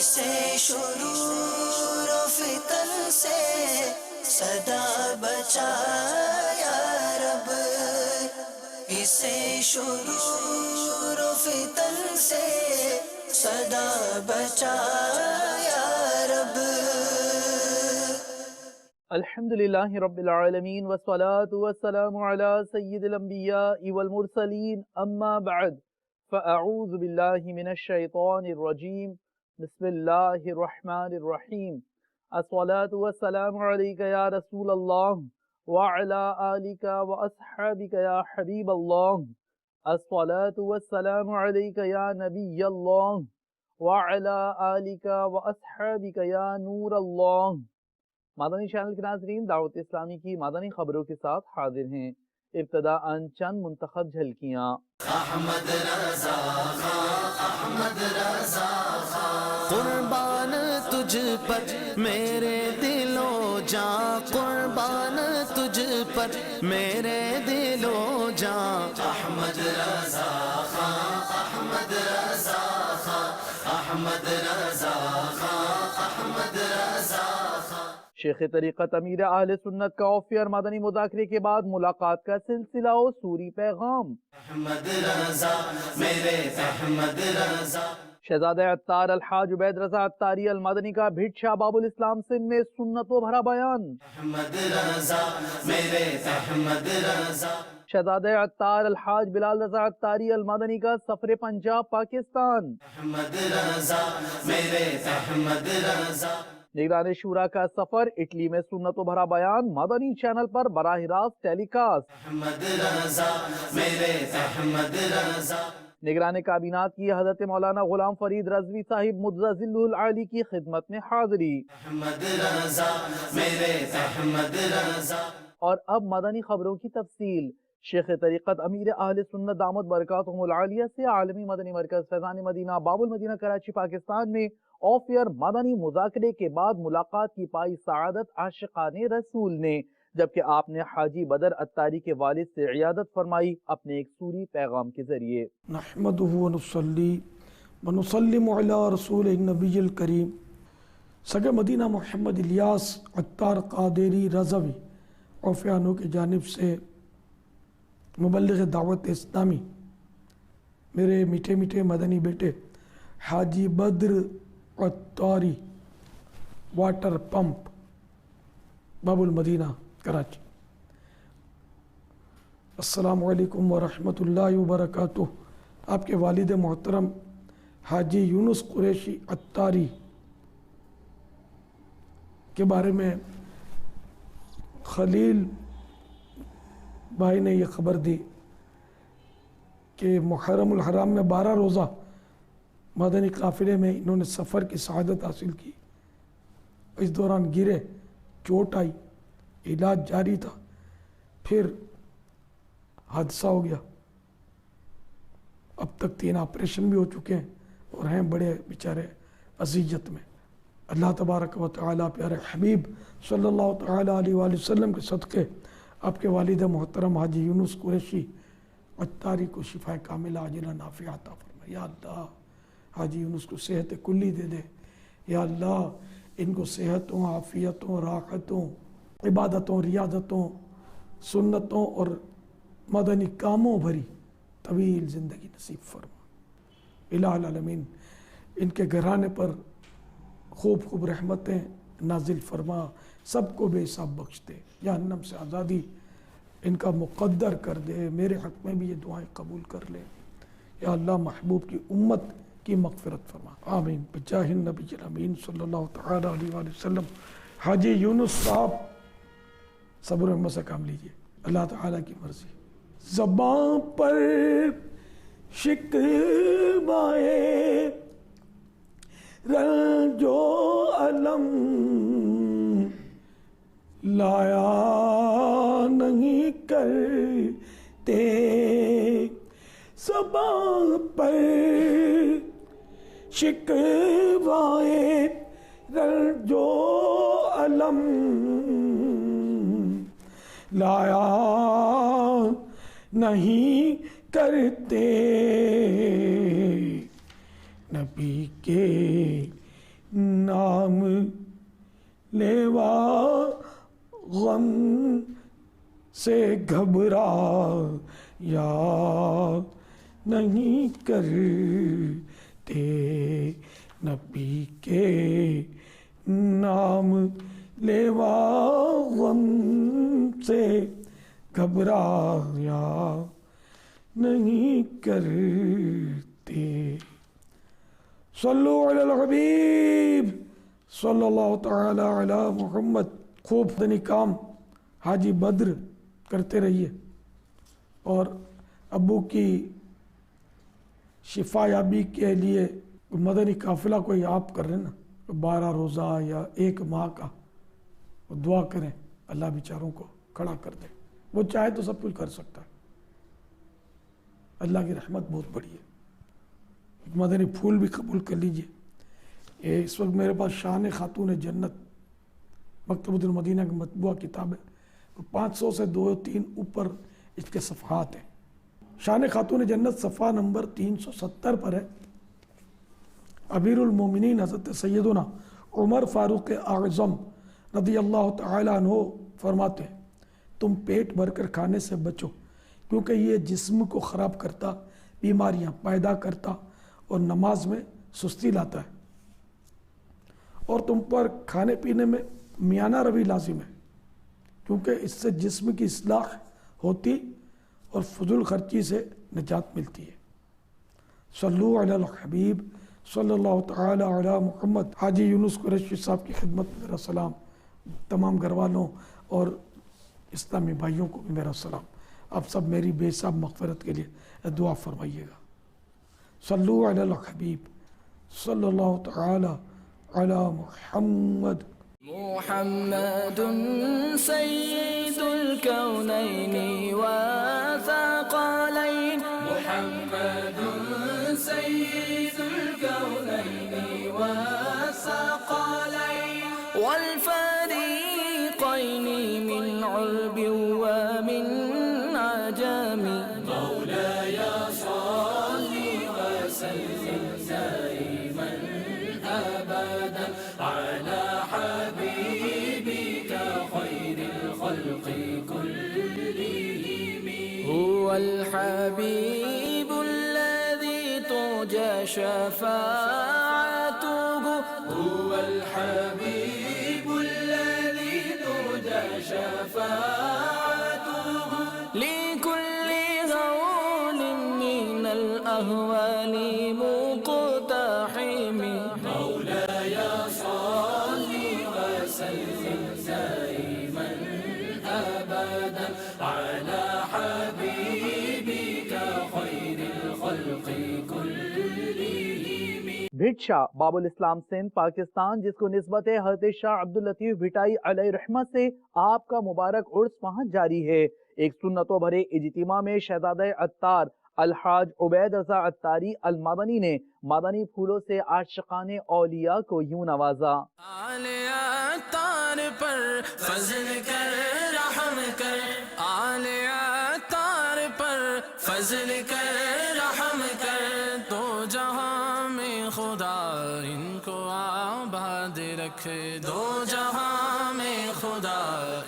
اسے شرور و فتن سے صدا بچا یا رب، اسے شرور و فتن سے صدا بچا یا رب۔ الحمدللہ رب العالمین والصلاة والسلام علی سید الانبیاء والمرسلین، اما بعد فاعوذ باللہ من الشیطان الرجیم، بسم اللہ الرحمن الرحیم۔ الصلاة والسلام علیک یا رسول اللہ وعلی آلک واصحابک یا حبیب اللہ۔ الصلاة والسلام علیک یا نبی اللہ وعلی آلک واصحابک یا نور اللہ۔ مدنی چینل کے ناظرین، دعوت اسلامی کی مدنی خبروں کے ساتھ حاضر ہیں۔ ابتداءً چند منتخب جھلکیاں۔ احمد رضا خان، احمد رضا خان، قربان تجھ پر میرے دل و جاں، قربان تجھ پر میرے دل و جاں۔ احمد رضا خان، احمد رضا خان، احمد رضا خان، احمد رضا خان۔ شیخ طریقت امیر اہل سنت کا آف ایئر مدنی مذاکرے کے بعد ملاقات کا سلسلہ و سوری پیغام۔ احمد رضا میرے احمد رضا۔ شہزادہ عطار الحاج عبید رضا عطاری المدنی کا بھٹ شاہ باب الاسلام سندھ میں سنتوں بھرا بیان۔ احمد رضا میرے احمد رضا۔ شہزادہ عطار الحاج بلال رضا عطاری المدنی کا سفر پنجاب پاکستان۔ احمد رضا میرے احمد رضا۔ نگران شورا کا سفر اٹلی میں سنتوں بھرا بیان مدنی چینل پر براہ راست ٹیلی کاسٹ۔ احمد رضا میرے احمد رضا۔ نگران کابینات کی حضرت مولانا غلام فرید رضوی صاحب مدظل العالی کی خدمت میں حاضری۔ احمد رضا میرے احمد رضا۔ اور اب مدنی خبروں کی تفصیل۔ شیخ طریقت امیر اہل سنت دامت برکاتہم العالیہ سے عالمی مدنی مرکز فیضان مدینہ باب المدینہ کراچی پاکستان میں آف ایئر مدنی مذاکرے کے بعد ملاقات کی پائی سعادت عاشقان رسول نے، جبکہ آپ نے حاجی بدر عطاری کے والد سے عیادت فرمائی اپنے ایک سوری پیغام کے ذریعے۔ نحمدہ ونصلی ونسلم علی رسول النبی الکریم۔ سگے مدینہ محمد الیاس عطار قادری رضوی عوفیانو کی جانب سے مبلغ دعوت اسلامی میرے میٹھے میٹھے مدنی بیٹے حاجی بدر عطاری واٹر پمپ باب المدینہ کراچی، السلام علیکم ورحمۃ اللہ وبرکاتہ۔ آپ کے والد محترم حاجی یونس قریشی عطاری کے بارے میں خلیل بھائی نے یہ خبر دی کہ محرم الحرام میں 12 روزہ مدنی قافلے میں انہوں نے سفر کی سعادت حاصل کی۔ اس دوران گرے، چوٹ آئی، علاج جاری تھا، پھر حادثہ ہو گیا۔ اب تک 3 آپریشن بھی ہو چکے ہیں اور ہیں بڑے بیچارے اذیت میں۔ اللہ تبارک و تعالیٰ پیارے حبیب صلی اللہ تعالیٰ علیہ وآلہ وسلم کے صدقے آپ کے والد محترم حاجی یونس قریشی عطاری کو شفا کاملہ عاجلہ نافعہ عطا فرمائے۔ یا اللہ حاجی یونس کو صحت کلی دے دے۔ یا اللہ ان کو صحتوں، عافیتوں، راحتوں، عبادتوں، ریاضتوں، سنتوں اور مدنی کاموں بھری طویل زندگی نصیب فرما۔ الہ العالمین ان کے گھرانے پر خوب خوب رحمتیں نازل فرما، سب کو بے حساب بخش دے، جہنم سے آزادی ان کا مقدر کر دے۔ میرے حق میں بھی یہ دعائیں قبول کر لے۔ یا اللہ محبوب کی امت کی مغفرت فرما، آمین بجاہ النبی الامین صلی اللہ تعالیٰ علیہ وآلہ وسلم۔ حاجی یونس صاحب صبر و ہمت سے کام لیجئے، اللہ تعالیٰ کی مرضی۔ زباں پر شکوائے رنج و الم لایا نہیں کرتے، زباں پر شکوائے رنج و الم لایا نہیں کرتے، نبی کے نام لیوا غم سے گھبرا یا نہیں کرتے نبی کے نام لیوا غم سے گھبرایا نہیں کرتے صلو علی الحبیب صلی اللہ تعالی علی محمد خوب مدنی کام حاجی بدر کرتے رہیے اور ابو کی شفا یابی کے لیے مدنی قافلہ کوئی آپ کر رہے نا 12 روزہ یا 1 ماہ کا دعا کریں اللہ بیچاروں کو کھڑا کر دے وہ چاہے تو سب کچھ کر سکتا ہے اللہ کی رحمت بہت بڑی ہے مدنی پھول بھی قبول کر لیجئے اس وقت میرے پاس شان خاتون جنت مکتبۃ المدینہ کی مطبوعہ کتاب ہے 500 سے 2-3 اوپر اس کے صفحات ہیں شان خاتون جنت صفحہ نمبر 370 پر ہے امیر المومنین حضرت سیدنا عمر فاروق اعظم رضی اللہ تعالی عنہ فرماتے ہیں تم پیٹ بھر کر کھانے سے بچو کیونکہ یہ جسم کو خراب کرتا بیماریاں پیدا کرتا اور نماز میں سستی لاتا ہے اور تم پر کھانے پینے میں میانہ روی لازم ہے کیونکہ اس سے جسم کی اصلاح ہوتی اور فضول خرچی سے نجات ملتی ہے صلو علی الحبیب صلی اللہ تعالی علی محمد حاجی یونس قریشی صاحب کی خدمت میں میرا سلام تمام گھر والوں اور اسلامی بھائیوں کو بھی میرا سلام آپ سب میری بے حساب مغفرت کے لیے دعا فرمائیے گا صلو علی الحبیب صلی اللہ تعالی علی محمد محمد سید الكونین والثقلین محمد سید الكونین والثقلین والفریقین من عرب ومن عجم مولاي صل وسلم دائما ابدا على حبيبك خير الخلق كلهم هو الحبيب الذي ترجى شفاعته هو الحبيب الذي ترجى شفاعته لكل هول من الأهوال مقتحم مولاي صل وسلم دائما أبدا على حبيبك خير الخلق كلهم بھٹ شاہ باب الاسلام سندھ پاکستان جس کو نسبت ہے حضرت شاہ عبداللطیف بھٹائی علیہ رحمہ سے آپ کا مبارک عرس وہاں جاری ہے ایک سنتوں بھرے اجتماع میں شہزادہ عطار الحاج عبید رضا عطاری المدنی نے مدنی پھولوں سے عاشقان اولیاء کو یوں نوازا آل عطار پر فضل کر رحم کر آل عطار پر فضل کر رحم کر تو جہاں میں خدا ان کو آباد رکھے دو جہاں میں خدا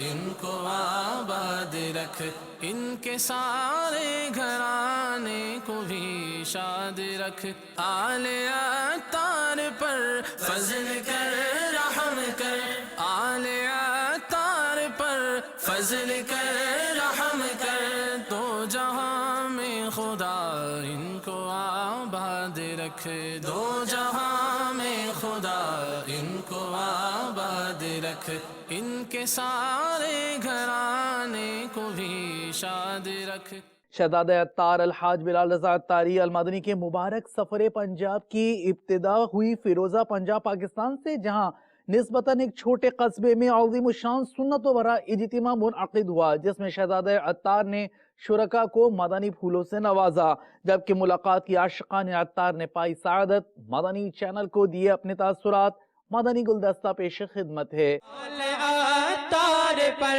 ان کو آباد رکھ ان کے سارے گھرانے کو بھی شاد رکھ آل عطار پر فضل کر رحم کر آل عطار پر فضل کر رحم کر تو جہاں میں خدا ان کو آباد رکھ دو جہاں میں خدا ان کو آباد رکھ ان کے سارے گھرانے کو بھی شاد رکھ شہزادہ عطار الحاج بلال رضا عطاری المدنی کے مبارک سفر پنجاب کی ابتدا ہوئی فیروزہ پنجاب پاکستان سے جہاں نسبتاً ایک چھوٹے قصبے میں عظیم الشان سنت و بھرا اجتماع منعقد ہوا جس میں شہزادہ عطار نے شرکا کو مدنی پھولوں سے نوازا جبکہ ملاقات کی عاشقان عطار نے پائی سعادت مدنی چینل کو دیے اپنے تاثرات مدنی گلدستہ پیش خدمت ہے عطار پر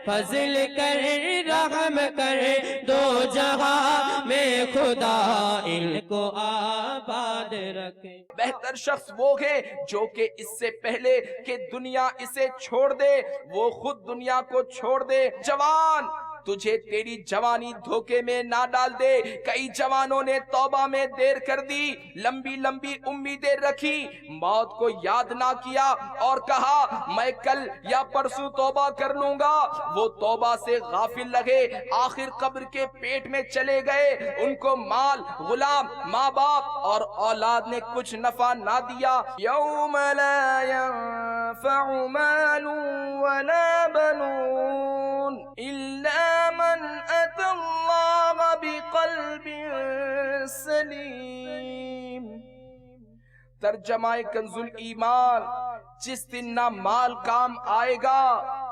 فضل کر رحم کر دو جہاں میں خدا ان کو آباد یاد رکھیں۔ بہتر شخص وہ ہے جو کہ اس سے پہلے کہ دنیا اسے چھوڑ دے وہ خود دنیا کو چھوڑ دے۔ جوان تجھے تیری جوانی دھوکے میں نہ ڈال دے۔ کئی جوانوں نے توبہ میں دیر کر دی، لمبی لمبی امیدیں رکھی، موت کو یاد نہ کیا اور کہا میں کل یا پرسوں توبہ کر لوں گا۔ وہ توبہ سے غافل لگے، آخر قبر کے پیٹ میں چلے گئے۔ ان کو مال، غلام، ماں باپ اور اولاد نے کچھ نفع نہ دیا۔ یوم لا ينفع مال ولا بنون الا من اتى الله بقلب سلیم۔ ترجمہ کنز ایمان، جس دن نہ مال کام آئے گا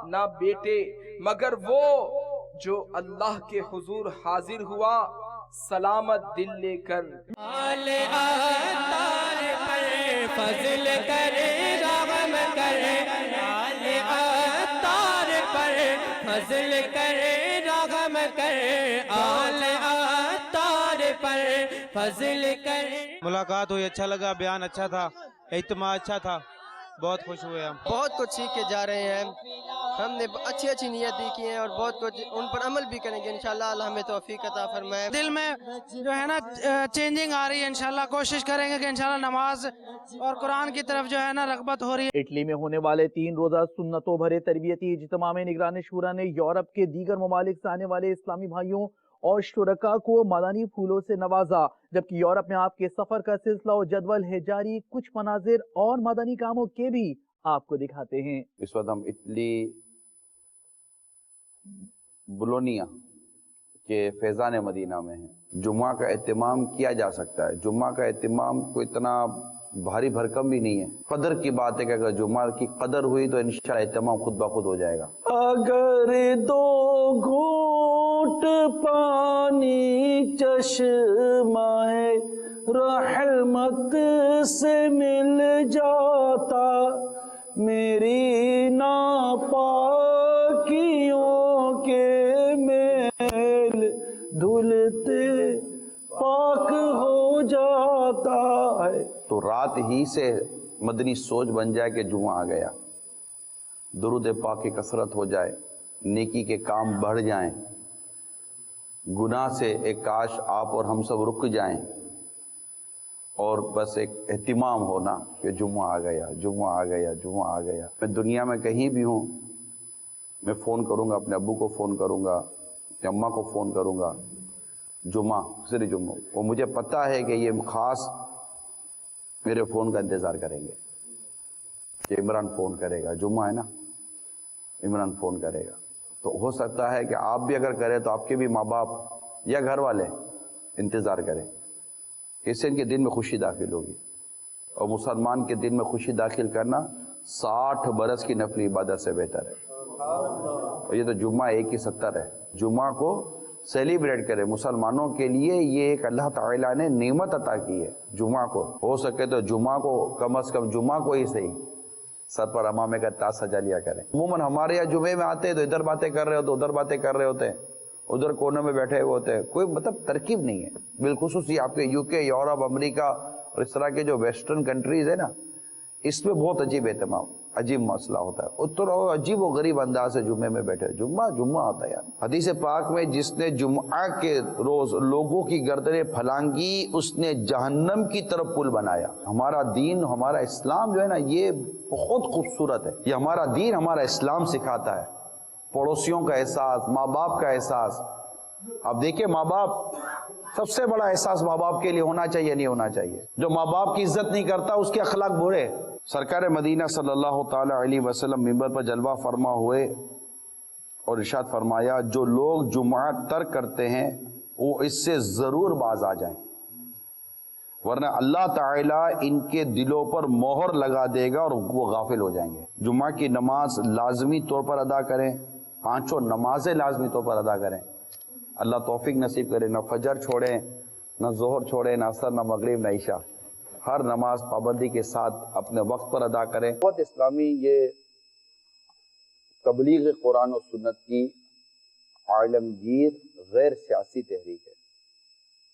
نہ بیٹے، مگر وہ جو اللہ کے حضور حاضر ہوا سلامت دل لے کر۔ آل عطار پر فضل کر رحم کر، آل عطار پر فضل کر رحم کر، آل عطار پر فضل کر۔ ملاقات ہوئی، اچھا لگا، بیان اچھا تھا، اجتماع اچھا تھا، بہت خوش ہوئے ہم۔ بہت کچھ سیکھ کے جا رہے ہیں، ہم نے اچھی اچھی نیتیں کی ہیں اور بہت کچھ ان پر عمل بھی کریں گے انشاءاللہ۔ اللہ ہمیں توفیق عطا فرمائے۔ دل میں جو ہے نا چینجنگ آ رہی ہے، انشاءاللہ کوشش کریں گے کہ انشاءاللہ نماز اور قرآن کی طرف جو ہے نا رغبت ہو رہی ہے۔ اٹلی میں ہونے والے 3 روزہ سنتوں بھرے تربیتی اجتماع میں نگران شورا نے یورپ کے دیگر ممالک سے آنے والے اسلامی بھائیوں اور شرکاء کو مدنی پھولوں سے نوازا، جبکہ یورپ میں آپ کے سفر کا سلسلہ و جدول ہے جاری۔ کچھ مناظر اور مدنی کاموں کے بھی آپ کو دکھاتے ہیں۔ اس وقت ہم اٹلی بولونیا کے فیضان مدینہ میں ہیں۔ جمعہ کا اہتمام کیا جا سکتا ہے، جمعہ کا اہتمام کوئی اتنا بھاری بھرکم بھی نہیں ہے۔ قدر کی بات ہے کہ اگر جمعہ کی قدر ہوئی تو انشاءاللہ اہتمام خود بخود ہو جائے گا۔ اگر 2 گھونٹ پانی چشمہ رحمت سے مل جاتا، میری ناپاکیوں کے میل دھلتے پاک ہو جاتا ہے۔ تو رات ہی سے مدنی سوچ بن جائے کہ جمعہ آ گیا، درود پاک کی کثرت ہو جائے، نیکی کے کام بڑھ جائیں، گناہ سے ایک کاش آپ اور ہم سب رک جائیں، اور بس ایک اہتمام ہونا کہ جمعہ آ گیا، جمعہ آ گیا، جمعہ آ گیا۔ میں دنیا میں کہیں بھی ہوں، میں فون کروں گا، اپنے ابو کو فون کروں گا، اپنی اماں کو فون کروں گا، جمعہ صرف جمعہ۔ وہ مجھے پتہ ہے کہ یہ خاص میرے فون کا انتظار کریں گے کہ عمران فون کرے گا، جمعہ ہے نا، عمران فون کرے گا۔ تو ہو سکتا ہے کہ آپ بھی اگر کریں تو آپ کے بھی ماں باپ یا گھر والے انتظار کریں، اس سے ان کے دل میں خوشی داخل ہوگی۔ اور مسلمان کے دل میں خوشی داخل کرنا 60 برس کی نفلی عبادت سے بہتر ہے۔ اور یہ تو جمعہ 1 کی 70 ہے۔ جمعہ کو سیلیبریٹ کرے، مسلمانوں کے لیے یہ ایک اللہ تعالیٰ نے نعمت عطا کی ہے۔ جمعہ کو ہو سکے تو جمعہ کو کم از کم جمعہ کو ہی صحیح سر پر امامے کا تاج سجا لیا کریں۔ عموماً ہمارے یہاں جمعے میں آتے ہیں تو ادھر باتیں کر رہے ہوتے، ادھر باتیں کر رہے ہوتے ہیں، ادھر کونے میں بیٹھے ہوئے ہوتے ہیں، کوئی مطلب ترکیب نہیں ہے۔ بالخصوص یہ آپ کے UK، یورپ، امریکہ اور اس طرح کے جو ویسٹرن کنٹریز ہے نا، اس میں بہت عجیب اہتمام، عجیب مسئلہ ہوتا ہے۔ اتر عجیب و غریب انداز سے جمعے میں بیٹھے، جمعہ جمعہ آتا ہے یار۔ حدیث پاک میں جس نے جمعہ کے روز لوگوں کی گردنیں پھلانگی اس نے جہنم کی طرف پل بنایا۔ ہمارا دین، ہمارا اسلام جو ہے نا، یہ بہت خوبصورت ہے۔ یہ ہمارا دین، ہمارا اسلام سکھاتا ہے پڑوسیوں کا احساس، ماں باپ کا احساس۔ اب دیکھیں ماں باپ، سب سے بڑا احساس ماں باپ کے لیے ہونا چاہیے، نہیں ہونا چاہیے؟ جو ماں باپ کی عزت نہیں کرتا اس کے اخلاق برے۔ سرکار مدینہ صلی اللہ تعالی علیہ وسلم منبر پر جلوہ فرما ہوئے اور ارشاد فرمایا، جو لوگ جمعہ ترک کرتے ہیں وہ اس سے ضرور باز آ جائیں، ورنہ اللہ تعالیٰ ان کے دلوں پر مہر لگا دے گا اور وہ غافل ہو جائیں گے۔ جمعہ کی نماز لازمی طور پر ادا کریں، 5 نمازیں لازمی طور پر ادا کریں۔ اللہ توفیق نصیب کرے، نہ فجر چھوڑیں، نہ ظہر چھوڑیں، نہ عصر، نہ مغرب، نہ عشاء۔ ہر نماز پابندی کے ساتھ اپنے وقت پر ادا کریں۔ بہت اسلامی یہ تبلیغ قرآن و سنت کی عالمگیر غیر سیاسی تحریک ہے،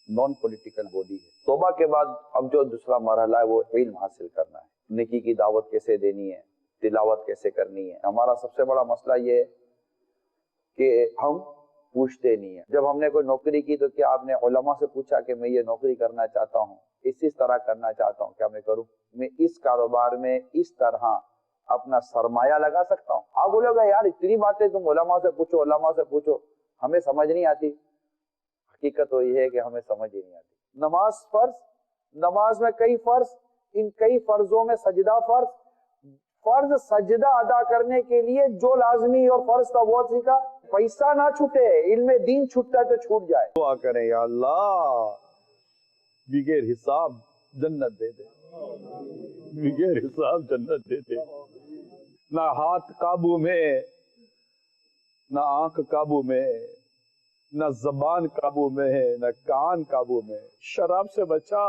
نان پولیٹیکل باڈی ہے۔ توبہ کے بعد اب جو دوسرا مرحلہ ہے وہ علم حاصل کرنا ہے، نیکی کی دعوت کیسے دینی ہے، تلاوت کیسے کرنی ہے۔ ہمارا سب سے بڑا مسئلہ یہ ہے کہ ہم پوچھتے نہیں ہیں۔ جب ہم نے کوئی نوکری کی تو کیا آپ نے علماء سے پوچھا کہ میں یہ نوکری کرنا چاہتا ہوں، اس طرح کرنا چاہتا ہوں، کیا میں کروں؟ میں اس کاروبار میں اس طرح اپنا سرمایہ لگا سکتا ہوں؟ آپ بولے گا یار اتنی باتیں تم علماء سے پوچھو، علماء سے پوچھو، ہمیں سمجھ نہیں آتی۔ حقیقت تو یہ ہے کہ ہمیں سمجھ ہی نہیں آتی۔ نماز فرض، نماز میں کئی فرض، ان کئی فرضوں میں سجدہ فرض سجدہ ادا کرنے کے لیے جو لازمی اور فرض تھا وہ سیکھا۔ پیسہ نہ چھوٹے، علم دین چھوٹتا ہے تو چھوٹ جائے۔ دعا کریں یا اللہ بغیر حساب جنت دے دے، بغیر حساب جنت دے دے۔ نہ ہاتھ قابو میں، نہ آنکھ قابو میں، نہ زبان قابو میں ہے، نہ کان قابو میں۔ شراب سے بچا،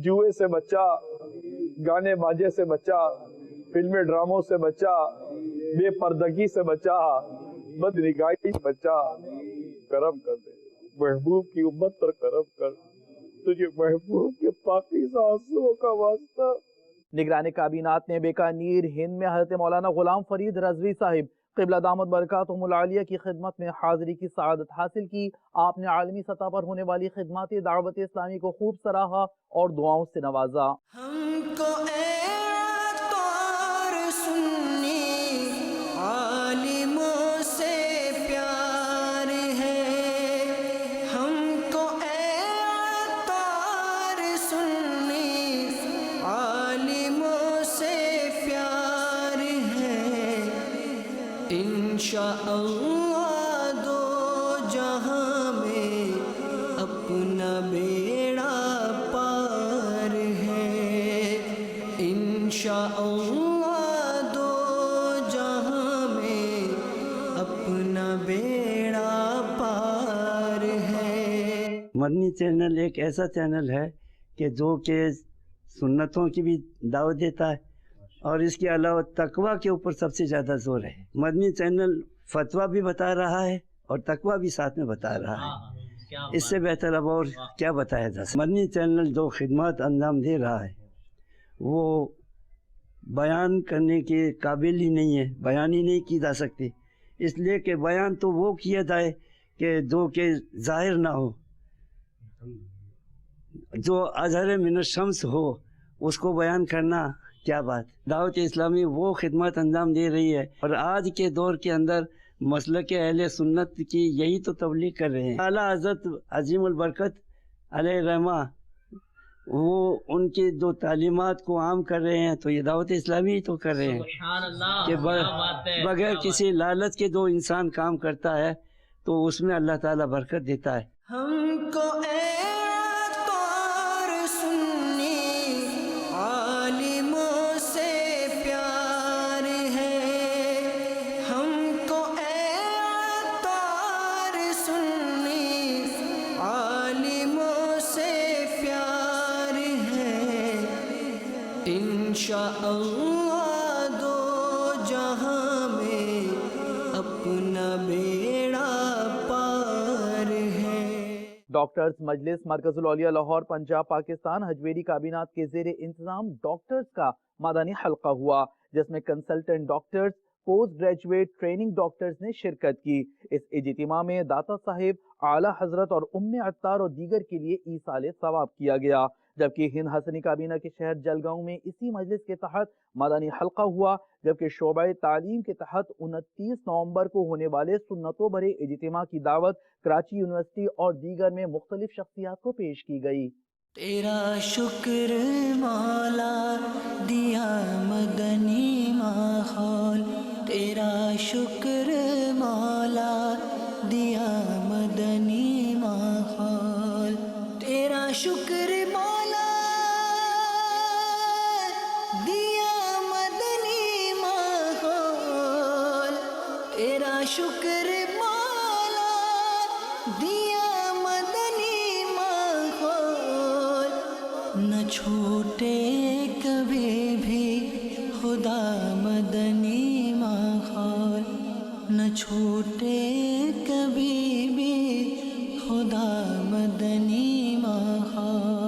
جوئے سے بچا، گانے باجے سے بچا، فلمی ڈراموں سے بچا، بے پردگی سے بچا، بد نگاہی سے بچا۔ کرم کر دے، محبوب کی امت پر کرم کر، تجھے محبوب کے پاکیزہ آنسوؤں کا واسطہ۔ نگران کابینات نے بیکانیر ہند میں حضرت مولانا غلام فرید رضوی صاحب قبلہ دامت برکاتہم العالیہ کی خدمت میں حاضری کی سعادت حاصل کی۔ آپ نے عالمی سطح پر ہونے والی خدمات دعوت اسلامی کو خوب سراہا اور دعاؤں سے نوازا۔ ہم کو اے عطار سنی عالموں سے پیار ہے، ہم کو اے عطار سنی عالموں سے پیار ہے، انشاءاللہ دو جہاں میں اپنا بیڑا پار ہے، انشاءاللہ دو جہاں میں اپنا بیڑا پار ہے۔ مدنی چینل ایک ایسا چینل ہے کہ جو کہ سنتوں کی بھی دعوت دیتا ہے اور اس کے علاوہ تقویٰ کے اوپر سب سے زیادہ زور ہے۔ مدنی چینل فتویٰ بھی بتا رہا ہے اور تقویٰ بھی ساتھ میں بتا رہا ہے۔ اس سے بہتر اب اور کیا بتایا جا سکتا۔ مدنی چینل جو خدمات انجام دے رہا ہے وہ بیان کرنے کے قابل ہی نہیں ہے، بیان ہی نہیں کی جا سکتی، اس لیے کہ بیان تو وہ کیا جائے کہ جو کہ ظاہر نہ ہو، جو اظہر من الشمس ہو، اس کو بیان کرنا کیا بات۔ دعوت اسلامی وہ خدمات انجام دے رہی ہے اور آج کے دور کے اندر مسلک اہل سنت کی یہی تو تبلیغ کر رہے ہیں۔ اعلیٰ حضرت عظیم البرکت علیہ رحمہ وہ ان کی جو تعلیمات کو عام کر رہے ہیں تو یہ دعوت اسلامی ہی تو کر رہے ہیں کہ بغیر کسی لالچ کے جو انسان کام کرتا ہے تو اس میں اللہ تعالیٰ برکت دیتا ہے۔ ہم کو اے عطار سنی عالموں سے پیار ہے، ہم کو اے عطار سنی عالموں سے پیار ہے، انشاءاللہ دو جہاں میں اپنا بیڑا پار ہے۔ ڈاکٹرز مجلس مرکز العلیہ لاہور پنجاب پاکستان ہجویری کابینات کے زیر انتظام ڈاکٹرز کا مدنی حلقہ ہوا، جس میں consultant doctors, post graduate training doctors نے شرکت کی۔ اس اجتماع میں داتا صاحب، اعلیٰ حضرت اور عطار اور دیگر کے لیے ایصال ثواب کیا گیا، جبکہ ہند حسنی کابینہ کے شہر جلگاؤں میں اسی مجلس کے تحت مدنی حلقہ ہوا، جبکہ شعبہ تعلیم کے تحت 29 نومبر کو ہونے والے سنتوں بھرے اجتماع کی دعوت کراچی یونیورسٹی اور دیگر میں مختلف شخصیات کو پیش کی گئی۔ تیرا شکر مولا دیا مدنی ماحول، تیرا شکر مولا دیا مدنی ماحول، تیرا شکر مولا دیا مدنی ماحول، تیرا شکر مولا دیا مدنی ماحول، نہ چھوٹے کبھی بھی خدا مدنی ماحول، نہ چھوٹے کبھی بھی خدا مدنی ماحول۔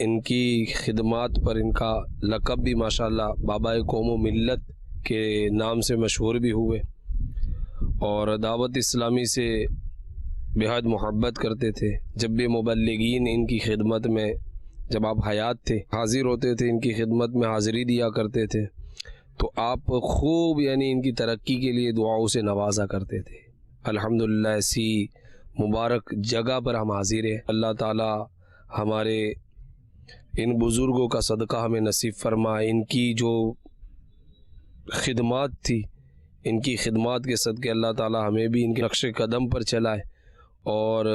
ان کی خدمات پر ان کا لقب بھی ماشاءاللہ بابائے قوم و ملت کے نام سے مشہور بھی ہوئے، اور دعوت اسلامی سے بہت محبت کرتے تھے۔ جب بھی مبلغین ان کی خدمت میں، جب آپ حیات تھے، حاضر ہوتے تھے، ان کی خدمت میں حاضری دیا کرتے تھے، تو آپ خوب یعنی ان کی ترقی کے لیے دعاؤں سے نوازا کرتے تھے۔ الحمدللہ ایسی مبارک جگہ پر ہم حاضر ہیں۔ اللہ تعالی ہمارے ان بزرگوں کا صدقہ ہمیں نصیب فرمائے۔ ان کی جو خدمات تھی، ان کی خدمات کے صدقے اللہ تعالی ہمیں بھی ان کے نقش قدم پر چلائے، اور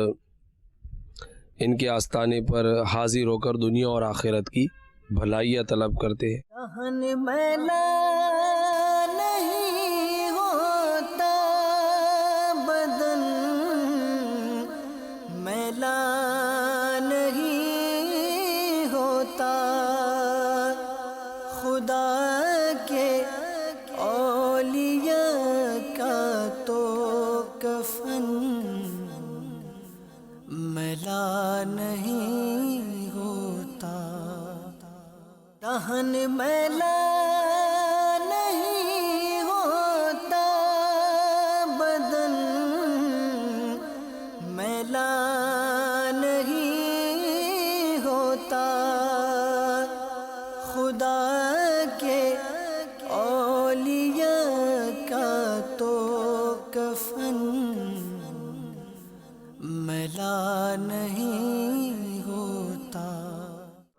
ان کے آستانے پر حاضر ہو کر دنیا اور آخرت کی بھلائیاں طلب کرتے ہیں۔ دہن میلا نہیں ہوتا، بدن میلا نہیں ہوتا، خدا کے اولیاء کا تو کفن میلا نہیں ہوتا، دہن میلا نہیں ہوتا، بدن میلا نہیں ہوتا، خدا کے اولیاء کا تو کفن میلا نہیں ہوتا۔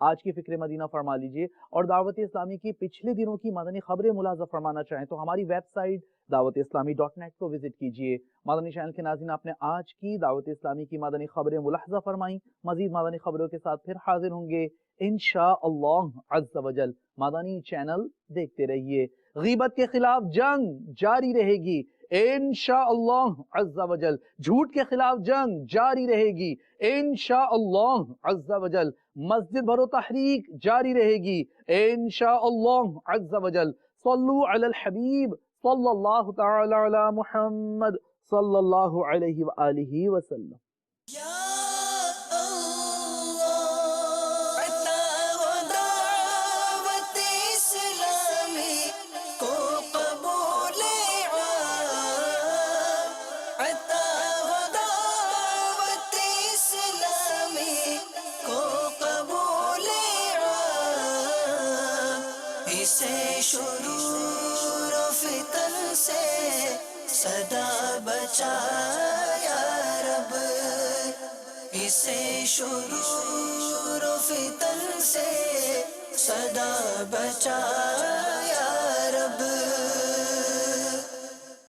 آج کی فکر مدینہ فرما لیجئے، اور دعوت اسلامی کی پچھلے دنوں کی مدنی خبریں ملاحظہ فرمانا چاہیں تو ہماری ویب سائٹ dawat-islami.net کو وزٹ کیجئے۔ مدنی چینل کے ناظرین، آپ نے آج کی دعوت اسلامی کی مدنی خبریں ملاحظہ فرمائیں۔ مزید مدنی خبروں کے ساتھ پھر حاضر ہوں گے انشاءاللہ عز و جل۔ مدنی چینل دیکھتے رہیے۔ غیبت کے خلاف جنگ جاری رہے گی انشاءاللہ عز و جل، جھوٹ کے خلاف جنگ جاری رہے گی انشاءاللہ عز و جل، مسجد بھرو تحریک جاری رہے گی انشاءاللہ عز و جل۔ صلو علی الحبیب صلی اللہ تعالی علی محمد صلی اللہ علیہ وآلہ وسلم۔ شرور و فتن سے صدا بچا یا رب، اسے شرور و فتن سے صدا بچا